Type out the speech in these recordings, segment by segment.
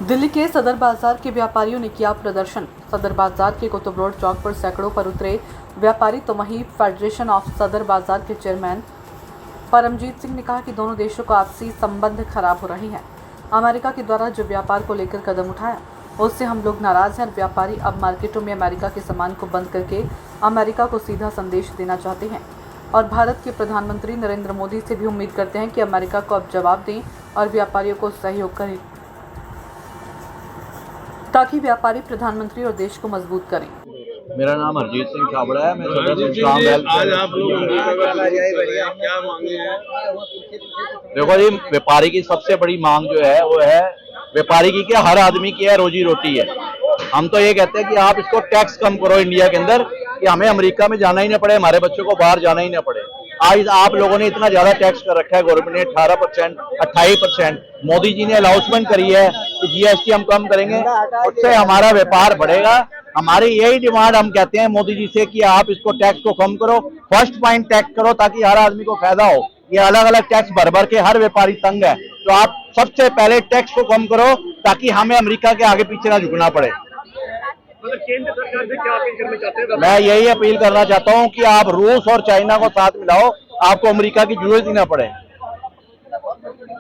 दिल्ली के सदर बाजार के व्यापारियों ने किया प्रदर्शन। सदर बाजार के कुतुब रोड चौक पर सैकड़ों पर उतरे व्यापारी तो वहीं फेडरेशन ऑफ सदर बाजार के चेयरमैन परमजीत सिंह ने कहा कि दोनों देशों का आपसी संबंध खराब हो रहे हैं। अमेरिका के द्वारा जो व्यापार को लेकर कदम उठाया उससे हम लोग नाराज हैं। व्यापारी अब मार्केटों में अमेरिका के सामान को बंद करके अमेरिका को सीधा संदेश देना चाहते हैं और भारत के प्रधानमंत्री नरेंद्र मोदी से भी उम्मीद करते हैं कि अमेरिका को अब जवाब दें और व्यापारियों को सहयोग करें ताकि व्यापारी प्रधानमंत्री और देश को मजबूत करें। मेरा नाम हरजीत सिंह छाबड़ा है। मैं आज आप लोग क्या मांगे हैं? देखो जी, व्यापारी की सबसे बड़ी मांग जो है वो है व्यापारी की क्या, हर आदमी की है रोजी रोटी है। हम तो ये कहते हैं कि आप इसको टैक्स कम करो इंडिया के अंदर, कि हमें अमेरिका में जाना ही ना पड़े, हमारे बच्चों को बाहर जाना ही ना पड़े। आज आप लोगों ने इतना ज्यादा टैक्स कर रखा है, गवर्नमेंट ने 18%, 28%। मोदी जी ने अनाउंसमेंट करी है कि जीएसटी हम कम करेंगे, उससे हमारा व्यापार बढ़ेगा। हमारी यही डिमांड हम कहते हैं मोदी जी से कि आप इसको टैक्स को कम करो, फर्स्ट पॉइंट टैक्स करो ताकि हर आदमी को फायदा हो। ये अलग अलग टैक्स भर भर के हर व्यापारी तंग है, तो आप सबसे पहले टैक्स को कम करो ताकि हमें अमेरिका के आगे पीछे ना झुकना पड़े। केंद्र सरकार से क्या अपील करना चाहते हैं? मैं यही अपील करना चाहता हूं कि आप रूस और चाइना को साथ मिलाओ, आपको अमेरिका की जरूरत ही ना पड़े।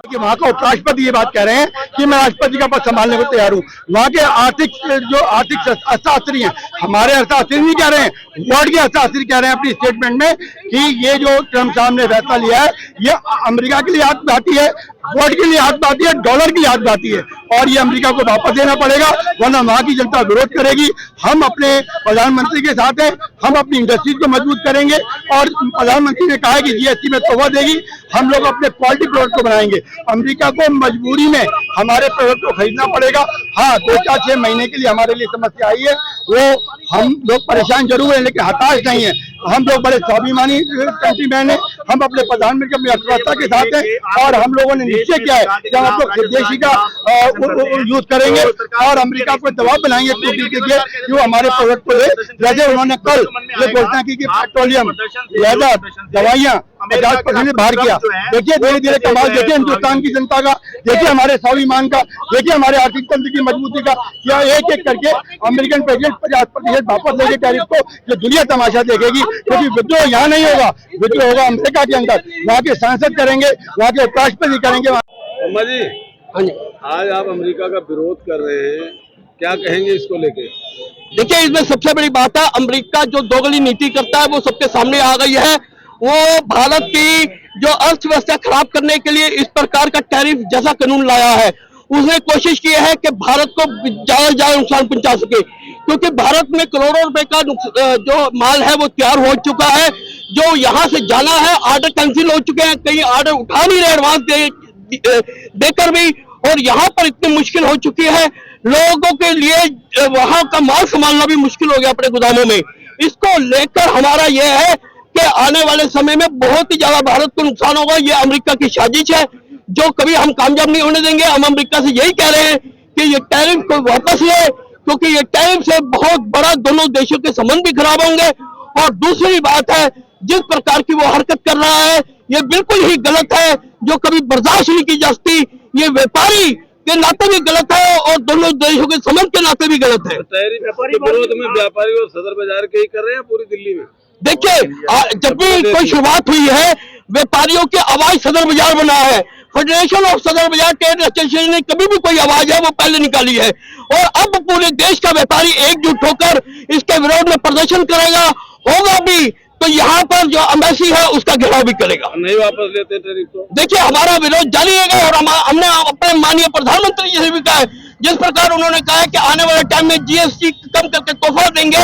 कि वहाँ का उपराष्ट्रपति ये बात कह रहे हैं कि मैं राष्ट्रपति का पद संभालने को तैयार हूँ। वहाँ के आर्थिक अर्थशास्त्री हैं, हमारे अर्थशास्त्री नहीं कह रहे हैं, वर्ल्ड के अर्थशास्त्री कह रहे हैं अपनी स्टेटमेंट में कि ये जो ट्रम्प साहब ने फैसला लिया है ये अमेरिका के लिए हाथ बाती है, वर्ल्ड के लिए हाथ बाती है, डॉलर की हाथ बाती है और ये अमेरिका को वापस देना पड़ेगा, वरना वहाँ की जनता विरोध करेगी। हम अपने प्रधानमंत्री के साथ हैं, हम अपनी इंडस्ट्रीज को मजबूत करेंगे और प्रधानमंत्री ने कहा है कि जीएसटी में तोहफा देगी, हम लोग अपने क्वालिटी प्रोडक्ट को बनाएंगे। अमेरिका को मजबूरी में हमारे प्रोडक्ट को खरीदना पड़ेगा। हाँ, 2-4-6 महीने के लिए हमारे लिए समस्या आई है, वो हम लोग परेशान जरूर हैं लेकिन हताश नहीं है। हम लोग बड़े स्वाभिमानी कंट्रीमैन हैं, हम अपने प्रधानमंत्री अपनी अर्थव्यवस्था के साथ हैं और हम लोगों ने निश्चय किया है कि हम लोग स्वदेशी का यूज करेंगे और अमेरिका को दबाव बनाएंगे कि वो हमारे प्रोडक्ट को ले। जैसे उन्होंने कल ये घोषणा की कि पेट्रोलियम, लेदर, दवाइयाँ 50% बाहर किया। देखिए धीरे धीरे कमाल देखिए हिंदुस्तान की जनता का, देखिए हमारे स्वाभिमान का, देखिए हमारे आर्थिक तंत्र की मजबूती का। या एक एक करके अमेरिकन प्रेसिडेंट 50% वापस लेके टैरिफ को जो दुनिया तमाशा देखेगी, क्योंकि विद्रोह यहाँ नहीं होगा, विद्रोह होगा अमेरिका के अंदर। वहाँ के सांसद करेंगे, वहाँ के उपराष्ट्रपति करेंगे। अम्मा जी, आज आप अमेरिका का विरोध कर रहे हैं, क्या कहेंगे इसको लेके? देखिए, इसमें सबसे बड़ी बात है अमेरिका जो दोगली नीति करता है वो सबके सामने आ गई है। वो भारत की जो अर्थव्यवस्था खराब करने के लिए इस प्रकार का टैरिफ जैसा कानून लाया है। उसने कोशिश की है कि भारत को ज्यादा से ज्यादा नुकसान पहुंचा सके, क्योंकि भारत में करोड़ों रुपए का जो माल है वो तैयार हो चुका है। जो यहाँ से जाना है, ऑर्डर कैंसिल हो चुके हैं, कई ऑर्डर उठा नहीं रहे एडवांस देकर भी, और यहाँ पर इतनी मुश्किल हो चुकी है लोगों के लिए, वहां का माल संभालना भी मुश्किल हो गया अपने गोदामों में। इसको लेकर हमारा यह है कि आने वाले समय में बहुत ही ज्यादा भारत को नुकसान होगा। ये अमेरिका की साजिश है जो कभी हम कामयाब नहीं होने देंगे। हम अमेरिका से यही कह रहे हैं कि ये टैरिफ को वापस ले, क्योंकि ये टैरिफ से बहुत बड़ा दोनों देशों के संबंध भी खराब होंगे। और दूसरी बात है, जिस प्रकार की वो हरकत कर रहा है ये बिल्कुल ही गलत है, जो कभी बर्दाश्त नहीं की जा सकती। ये व्यापारी के नाते भी गलत है और दोनों देशों के संबंध के नाते भी गलत है। व्यापारी विरोध में व्यापारी और सदर बाजार के ही कर रहे हैं पूरी दिल्ली में। देखिए, जब भी कोई शुरुआत हुई है व्यापारियों की आवाज सदर बाजार बना है। फेडरेशन ऑफ सदर बाजार ट्रेड एसोसिएशन ने कभी भी कोई आवाज है वो पहले निकाली है, और अब पूरे देश का व्यापारी एकजुट होकर इसके विरोध में प्रदर्शन करेगा, होगा भी तो यहाँ पर जो एम्बेसी है उसका घेराव भी करेगा। नहीं वापस लेते टैरिफ तो देखिए, हमारा विरोध जारी रहेगा और हमने अपने माननीय प्रधानमंत्री जी से भी कहा है, जिस प्रकार उन्होंने कहा है कि आने वाले टाइम में जीएसटी कम करके तोहफा देंगे,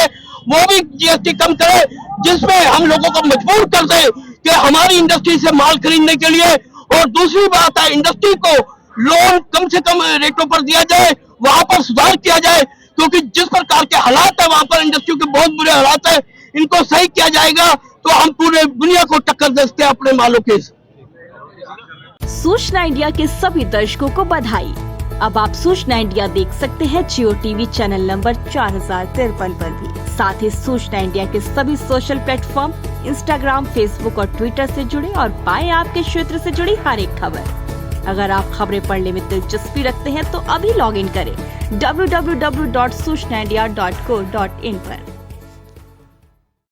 वो भी जीएसटी कम करे, जिसमें हम लोगों को मजबूर कर दे कि हमारी इंडस्ट्री से माल खरीदने के लिए। और दूसरी बात है, इंडस्ट्री को लोन कम से कम रेटों पर दिया जाए, वहां पर सुधार किया जाए, क्योंकि जिस प्रकार के हालात है वहां पर इंडस्ट्री के बहुत बुरे हालात है, इनको सही किया जाएगा तो हम पूरे दुनिया को टक्कर दे सकते हैं अपने मालों के। सूचना इंडिया के सभी दर्शकों को बधाई। अब आप सूचना इंडिया देख सकते हैं जियो टीवी चैनल नंबर 4053 पर भी। साथ ही सूचना इंडिया के सभी सोशल प्लेटफॉर्म इंस्टाग्राम, फेसबुक और ट्विटर से जुड़े और पाएं आपके क्षेत्र से जुड़ी हर एक खबर। अगर आप खबरें पढ़ने में दिलचस्पी रखते हैं तो अभी लॉग इन करें www.sushnandia.co.in पर।